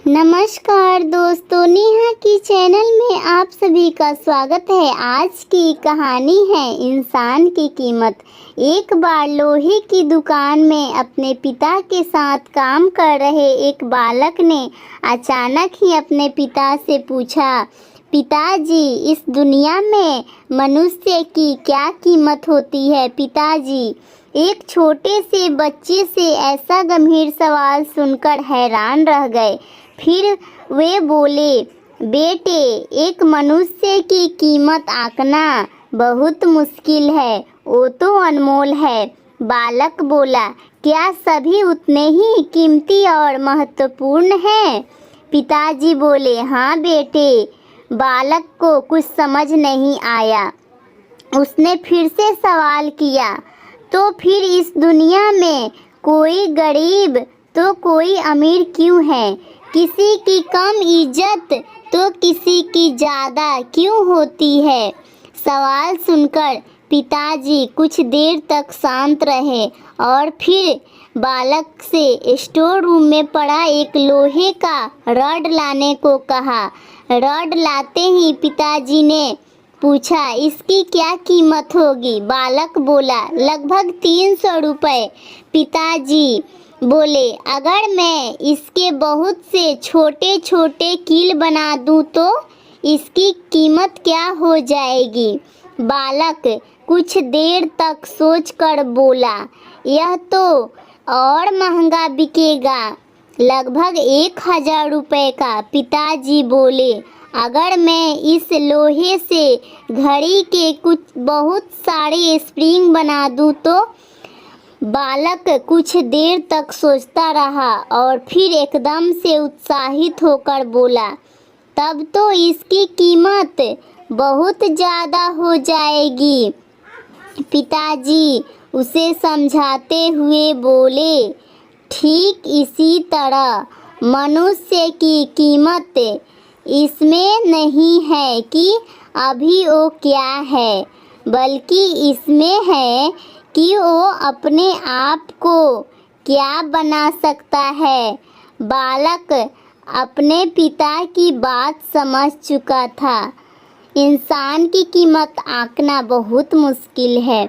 नमस्कार दोस्तों, नेहा की चैनल में आप सभी का स्वागत है। आज की कहानी है इंसान की कीमत। एक बार लोहे की दुकान में अपने पिता के साथ काम कर रहे एक बालक ने अचानक ही अपने पिता से पूछा, पिताजी, इस दुनिया में मनुष्य की क्या कीमत होती है? पिताजी एक छोटे से बच्चे से ऐसा गंभीर सवाल सुनकर हैरान रह गए। फिर वे बोले, बेटे, एक मनुष्य की कीमत आंकना बहुत मुश्किल है, वो तो अनमोल है। बालक बोला, क्या सभी उतने ही कीमती और महत्वपूर्ण हैं? पिताजी बोले, हाँ बेटे। बालक को कुछ समझ नहीं आया। उसने फिर से सवाल किया, तो फिर इस दुनिया में कोई गरीब तो कोई अमीर क्यों है? किसी की कम इज्जत तो किसी की ज़्यादा क्यों होती है? सवाल सुनकर पिताजी कुछ देर तक शांत रहे और फिर बालक से स्टोर रूम में पड़ा एक लोहे का रॉड लाने को कहा। रॉड लाते ही पिताजी ने पूछा, इसकी क्या कीमत होगी? बालक बोला, लगभग 300 रुपये। पिताजी बोले, अगर मैं इसके बहुत से छोटे छोटे कील बना दूं तो इसकी कीमत क्या हो जाएगी? बालक कुछ देर तक सोचकर बोला, यह तो और महंगा बिकेगा, लगभग 1000 रुपये का। पिताजी बोले, अगर मैं इस लोहे से घड़ी के कुछ बहुत सारे स्प्रिंग बना दूं तो? बालक कुछ देर तक सोचता रहा और फिर एकदम से उत्साहित होकर बोला, तब तो इसकी कीमत बहुत ज़्यादा हो जाएगी। पिताजी उसे समझाते हुए बोले, ठीक इसी तरह मनुष्य की कीमत इसमें नहीं है कि अभी वो क्या है, बल्कि इसमें है कि वो अपने आप को क्या बना सकता है। बालक अपने पिता की बात समझ चुका था। इंसान की कीमत आंकना बहुत मुश्किल है।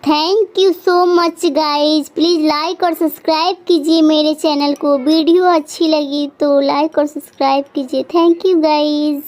Thank you so much guys. Please like और सब्सक्राइब कीजिए मेरे चैनल को। वीडियो अच्छी लगी तो लाइक और सब्सक्राइब कीजिए। Thank you guys.